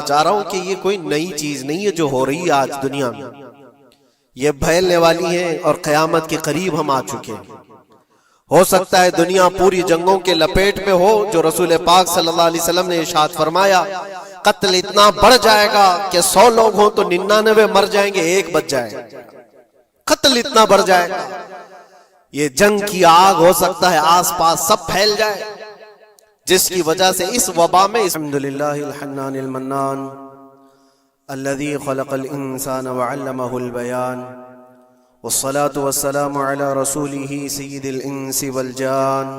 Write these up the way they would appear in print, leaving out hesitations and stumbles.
چاہ رہا ہوں کہ یہ کوئی نئی چیز نہیں ہے جو ہو رہی ہے آج دنیا میں، یہ پھیلنے والی ہے اور قیامت کے قریب ہم آ چکے ہیں۔ ہو سکتا ہے دنیا پوری جنگوں کے لپیٹ میں ہو، جو رسول پاک صلی اللہ علیہ وسلم نے ارشاد فرمایا قتل اتنا بڑھ جائے گا کہ 100 لوگ ہوں تو 99 مر جائیں گے، ایک بچ جائے گا۔ قتل اتنا بڑھ جائے گا، یہ جنگ کی آگ ہو سکتا ہے آس پاس سب پھیل جائے، جس کی وجہ سے اس وبا میں الحمدللہ الحنان المنان الذي خلق الانسان وعلمه البيان والصلاة والسلام على رسوله سيد الانس والجان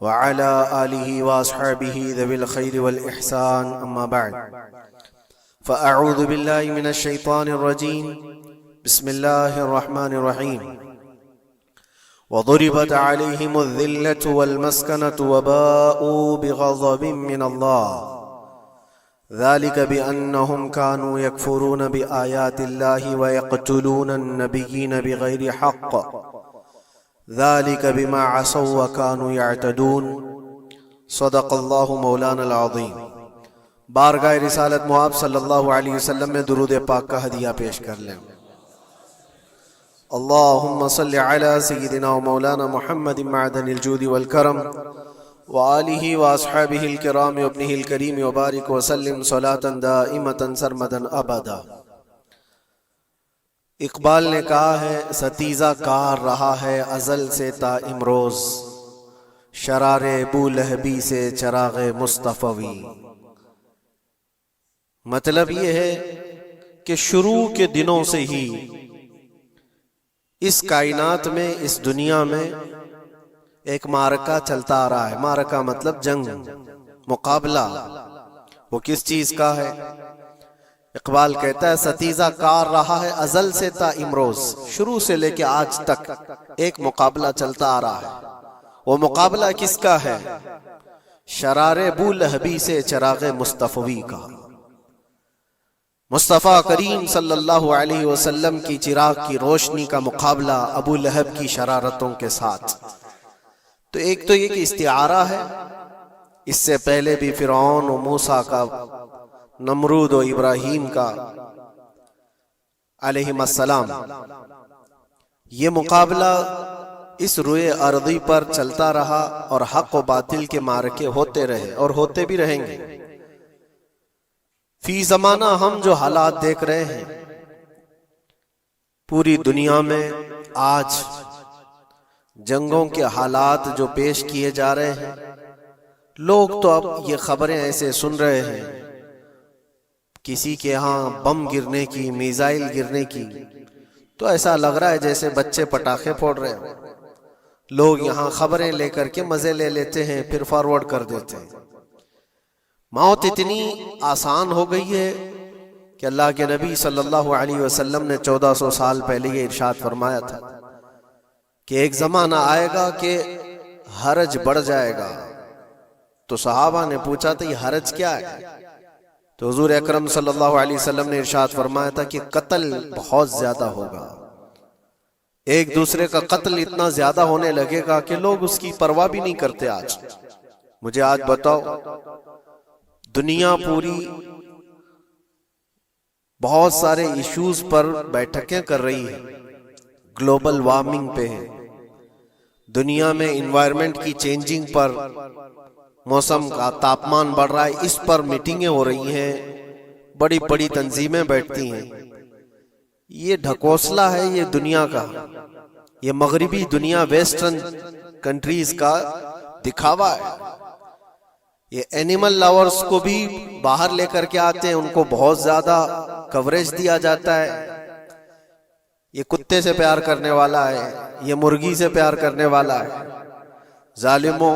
وعلى آله واصحابه ذوي الخير والإحسان، اما بعد فاعوذ بالله من الشيطان الرجيم، بسم الله الرحمن الرحيم۔ وضربت عليهم الذلة والمسكنة وباءوا بغضب من الله ذلك بأنهم كانوا يكفرون بآيات الله ويقتلون النبيين بغير حق ذلك بما عصوا وكانوا يعتدون، صدق اللہ مولانا العظیم۔ بارگاہ رسالت مآب صلی اللہ علیہ وسلم میں درود پاک کا ہدیہ پیش کر لیں۔ اللہم صلی علی سیدنا و مولانا محمد معدن الجود والکرم وآلہ واصحابہ الکرام وابنہ الکریم وبارک وسلم صلاة دائمتا سرمدا ابدا۔ اقبال نے کہا ہے ستیزہ کار رہا ہے ازل سے تا امروز، شرار بولہبی سے چراغ مصطفی۔ مطلب یہ ہے کہ شروع کے دنوں سے ہی اس کائنات میں، اس دنیا میں ایک معرکہ چلتا آ رہا ہے۔ معرکہ مطلب جنگ، مقابلہ۔ وہ کس چیز کا ہے؟ اقبال کہتا ہے ستیزہ کار رہا ہے ازل سے تا امروز، شروع سے لے کے آج تک ایک مقابلہ چلتا آ رہا ہے۔ وہ مقابلہ کس کا ہے؟ شرار بولہبی سے چراغ مصطفی کا۔ مصطفیٰ کریم صلی اللہ علیہ وسلم کی چراغ کی روشنی کا مقابلہ ابو لہب کی شرارتوں کے ساتھ۔ تو ایک تو یہ کہ استعارہ ہے، اس سے پہلے بھی فرعون و موسیٰ کا، نمرود و ابراہیم کا علیہم السلام، یہ مقابلہ اس روئے ارضی پر چلتا رہا اور حق و باطل کے معرکے ہوتے رہے اور ہوتے بھی رہیں گے۔ فی زمانہ ہم جو حالات دیکھ رہے ہیں پوری دنیا میں آج، جنگوں کے حالات جو پیش کیے جا رہے ہیں، لوگ تو اب یہ خبریں ایسے سن رہے ہیں، کسی کے ہاں بم گرنے کی، میزائل گرنے کی، تو ایسا لگ رہا ہے جیسے بچے پٹاخے پھوڑ رہے ہیں۔ لوگ یہاں خبریں لے کر کے مزے لے لیتے ہیں، پھر فارورڈ کر دیتے ہیں۔ موت اتنی آسان ہو گئی ہے کہ اللہ کے نبی صلی اللہ علیہ وسلم نے 1400 سال پہلے یہ ارشاد فرمایا تھا کہ ایک زمانہ آئے گا کہ حرج بڑھ جائے گا۔ تو صحابہ نے پوچھا تھا یہ حرج کیا ہے؟ تو حضور اکرم صلی اللہ علیہ وسلم نے ارشاد فرمایا تھا کہ قتل بہت زیادہ ہوگا، ایک دوسرے کا قتل اتنا زیادہ ہونے لگے گا کہ لوگ اس کی پرواہ بھی نہیں کرتے۔ آج مجھے آج بتاؤ، دنیا پوری بہت سارے ایشوز پر بیٹھکیں کر رہی ہے، گلوبل وارمنگ پہ ہے، دنیا میں انوائرمنٹ کی چینجنگ پر، موسم کا تاپمان بڑھ رہا ہے، اس پر میٹنگیں ہو رہی ہیں، بڑی بڑی تنظیمیں بیٹھتی ہیں۔ یہ ڈھکوسلا ہے یہ دنیا کا، یہ مغربی دنیا، ویسٹرن کنٹریز کا دکھاوا ہے۔ یہ اینیمل لاورز کو بھی باہر لے کر کے آتے ہیں، ان کو بہت زیادہ کوریج دیا جاتا ہے۔ یہ کتے سے پیار کرنے والا ہے، یہ مرغی سے پیار کرنے والا ہے۔ ظالموں،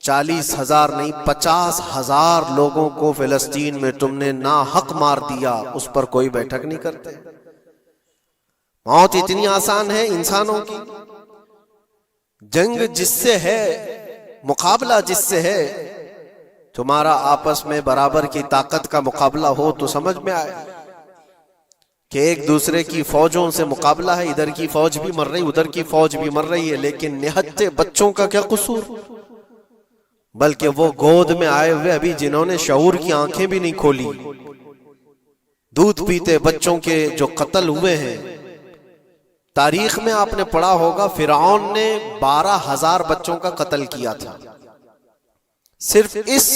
40,000 نہیں 50,000 لوگوں کو فلسطین میں تم نے ناحق مار دیا، اس پر کوئی بیٹھک نہیں کرتے۔ موت اتنی آسان ہے انسانوں کی۔ جنگ جس سے ہے، مقابلہ جس سے ہے، تمہارا آپس میں برابر کی طاقت کا مقابلہ ہو تو سمجھ میں آئے کہ ایک دوسرے کی فوجوں سے مقابلہ ہے، ادھر کی فوج بھی مر رہی، ادھر کی فوج بھی مر رہی ہے، لیکن نہتے بچوں کا کیا قصور؟ بلکہ وہ گود میں آئے ہوئے ابھی جنہوں نے شعور کی آنکھیں بھی نہیں کھولی، دودھ پیتے بچوں کے جو قتل ہوئے ہیں۔ تاریخ میں آپ نے پڑھا ہوگا فرعون نے 12,000 بچوں کا قتل کیا تھا، صرف اس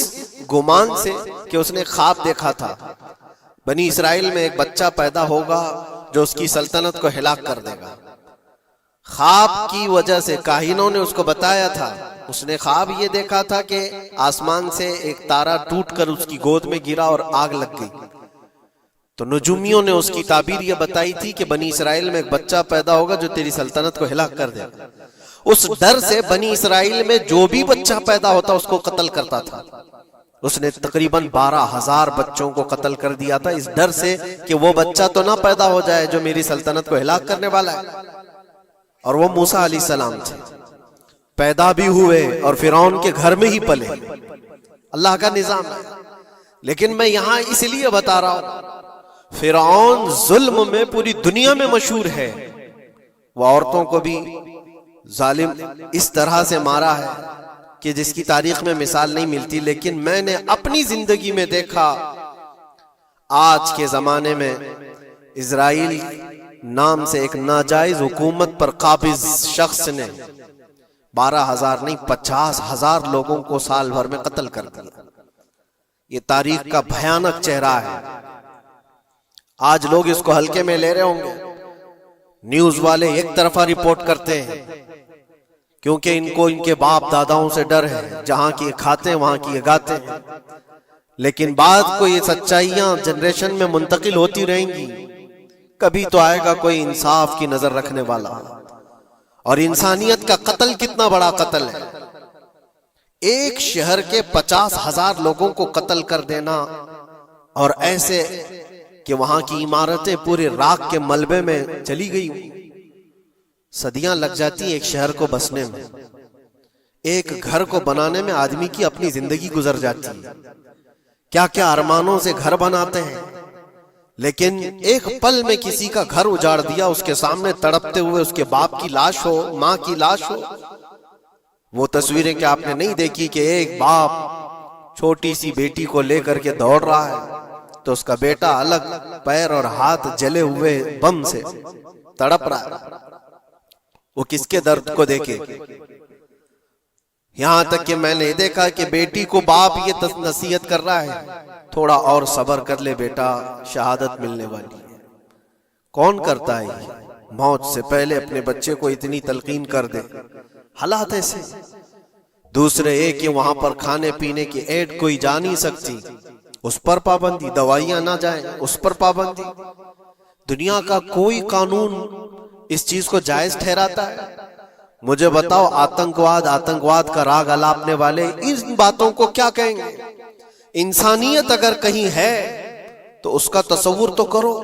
گمان سے کہ اس نے خواب دیکھا تھا بنی اسرائیل میں ایک بچہ پیدا ہوگا جو اس کی سلطنت کو ہلاک کر دے گا۔ خواب کی وجہ سے کاہنوں نے اس کو بتایا تھا، اس نے خواب یہ دیکھا تھا کہ آسمان سے ایک تارا ٹوٹ کر اس کی گود میں گرا اور آگ لگ گئی، تو نجومیوں نے اس کی تعبیر یہ بتائی تھی کہ بنی اسرائیل میں ایک بچہ پیدا ہوگا جو تیری سلطنت کو ہلاک کر دے گا۔ اس ڈر سے بنی اسرائیل میں جو بھی بچہ پیدا ہوتا اس کو قتل کرتا تھا۔ اس نے تقریباً 12,000 بچوں کو قتل کر دیا تھا، اس ڈر سے کہ وہ بچہ تو نہ پیدا ہو جائے جو میری سلطنت کو ہلاک کرنے والا ہے۔ اور وہ موسیٰ علیہ السلام تھے، پیدا بھی ہوئے اور فرعون کے گھر میں ہی پلے، اللہ کا نظام ہے۔ لیکن میں یہاں اس لیے بتا رہا ہوں، فرعون ظلم میں پوری دنیا میں مشہور ہے، وہ عورتوں کو بھی ظالم اس طرح سے مارا ہے کہ جس کی تاریخ میں مثال نہیں ملتی۔ لیکن میں نے اپنی زندگی میں دیکھا، آج کے زمانے میں اسرائیل نام سے ایک ناجائز حکومت پر قابض شخص نے 12,000 نہیں 50,000 لوگوں کو سال بھر میں قتل کر دیا۔ یہ تاریخ کا بھیانک چہرہ ہے۔ آج لوگ اس کو ہلکے میں لے رہے ہوں گے، نیوز والے ایک طرفہ رپورٹ کرتے ہیں کیونکہ ان کو ان کے باپ داداؤں سے ڈر ہے، جہاں کی کھاتے ہیں وہاں کی گاتے ہیں۔ لیکن بعد کو یہ سچائیاں جنریشن میں منتقل ہوتی رہیں گی، کبھی تو آئے گا کوئی انصاف کی نظر رکھنے والا۔ اور انسانیت کا قتل کتنا بڑا قتل ہے، ایک شہر کے 50,000 لوگوں کو قتل کر دینا، اور ایسے کہ وہاں کی عمارتیں پورے راکھ کے ملبے میں چلی گئی، صدیاں لگ جاتی ایک شہر کو بسنے میں، ایک گھر کو بنانے میں آدمی کی اپنی زندگی گزر جاتی ہے، کیا کیا ارمانوں سے گھر بناتے ہیں، لیکن ایک پل میں کسی کا گھر اجاڑ دیا، اس کے سامنے تڑپتے ہوئے اس کے باپ کی لاش ہو، ماں کی لاش ہو۔ وہ تصویریں کہ آپ نے نہیں دیکھی کہ ایک باپ چھوٹی سی بیٹی کو لے کر کے دوڑ رہا ہے تو اس کا بیٹا الگ پیر اور ہاتھ جلے ہوئے بم سے تڑپ رہا ہے، وہ کس کے درد کو دیکھے۔ یہاں تک کہ میں نے دیکھا کہ بیٹی کو باپ یہ نصیحت کر رہا ہے، تھوڑا اور صبر کر لے بیٹا، شہادت ملنے والی ہے۔ کون کرتا ہے موت سے پہلے اپنے بچے کو اتنی تلقین کر دے؟ حالات ایسے۔ دوسرے ایک کہ وہاں پر کھانے پینے کی ایڈ کوئی جا نہیں سکتی، اس پر پابندی، دوائیاں نہ جائیں اس پر پابندی۔ دنیا کا کوئی قانون اس چیز کو جائز ٹھہراتا ہے؟ مجھے بتاؤ، آتنکواد کا راگ الاپنے والے ان باتوں کو کیا کہیں گے؟ انسانیت اگر کہیں ہے تو اس کا تصور تو کرو۔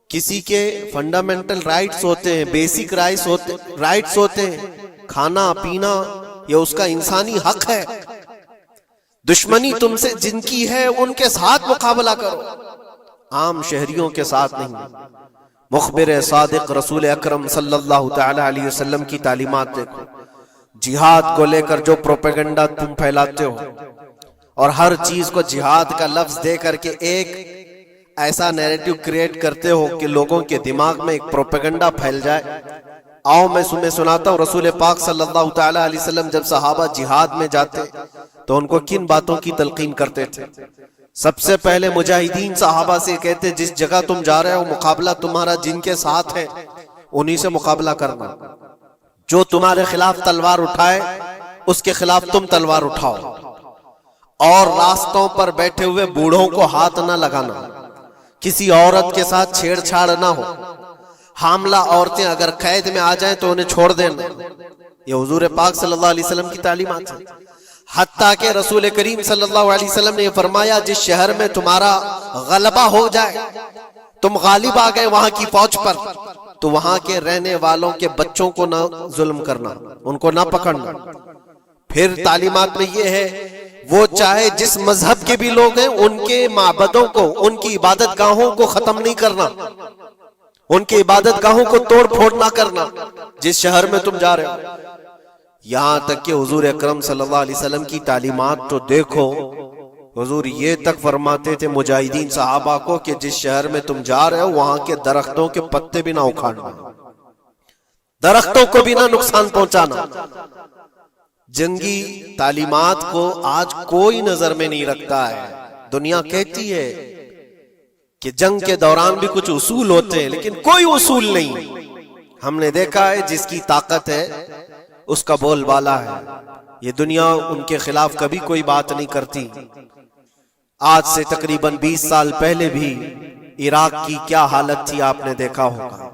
کسی کے فنڈامنٹل رائٹس ہوتے ہیں، بیسک رائٹس ہوتے ہیں، کھانا پینا یہ اس کا انسانی حق ہے۔ دشمنی تم سے جن کی ہے ان کے ساتھ مقابلہ کرو، عام شہریوں کے ساتھ نہیں۔ مخبر صادق رسول اکرم صلی اللہ تعالی علیہ وسلم کی تعلیمات دیکھو، جہاد کو لے کر جو پروپیگنڈا تم پھیلاتے ہو، اور ہر چیز کو جہاد کا لفظ دے کر کے ایک ایسا نیریٹو کریٹ کرتے ہو کہ لوگوں کے دماغ میں ایک پروپیگنڈا پھیل جائے۔ آؤ میں تمہیں سناتا ہوں، رسول پاک صلی اللہ تعالی علیہ وسلم جب صحابہ جہاد میں جاتے تو ان کو کن باتوں کی تلقین کرتے تھے؟ سب سے پہلے مجاہدین صحابہ سے کہتے جس جگہ تم جا رہے ہو مقابلہ تمہارا جن کے ساتھ ہے انہی سے مقابلہ کرنا، جو تمہارے خلاف تلوار اٹھائے اس کے خلاف تم تلوار اٹھاؤ، اور راستوں پر بیٹھے ہوئے بوڑھوں کو ہاتھ نہ لگانا، کسی عورت کے ساتھ چھیڑ چھاڑ نہ ہو، حاملہ عورتیں اگر قید میں آ جائیں تو انہیں چھوڑ دینا۔ یہ حضور پاک صلی اللہ علیہ وسلم کی تعلیمات ہیں۔ حتیٰ کہ رسول کریم صلی اللہ علیہ وسلم نے یہ فرمایا جس شہر میں تمہارا غلبہ ہو جائے، تم غالب آ گئے وہاں کی فوج پر، تو وہاں کے رہنے والوں کے بچوں کو نہ ظلم کرنا، ان کو نہ پکڑنا۔ پھر تعلیمات میں یہ ہے وہ چاہے جس مذہب کے بھی لوگ ہیں ان کے معبدوں کو، ان کی عبادت گاہوں کو ختم نہیں کرنا، ان کی عبادت گاہوں کو توڑ پھوڑ نہ کرنا جس شہر میں تم جا رہے ہو۔ یہاں تک کہ حضور اکرم صلی اللہ علیہ وسلم کی تعلیمات تو دیکھو، حضور یہ تک فرماتے تھے مجاہدین صحابہ کو کہ جس شہر میں تم جا رہے ہو وہاں کے درختوں کے پتے بھی نہ اکھاڑنا، درختوں کو بھی نہ نقصان پہنچانا۔ جنگی تعلیمات کو آج کوئی نظر میں نہیں رکھتا ہے۔ دنیا کہتی ہے کہ جنگ کے دوران بھی کچھ اصول ہوتے ہیں، لیکن کوئی اصول نہیں۔ ہم نے دیکھا ہے جس کی طاقت ہے اس کا بول بالا ہے، یہ دنیا ان کے خلاف کبھی کوئی بات نہیں کرتی۔ آج سے تقریباً 20 سال پہلے بھی عراق کی کیا حالت تھی آپ نے دیکھا ہوگا۔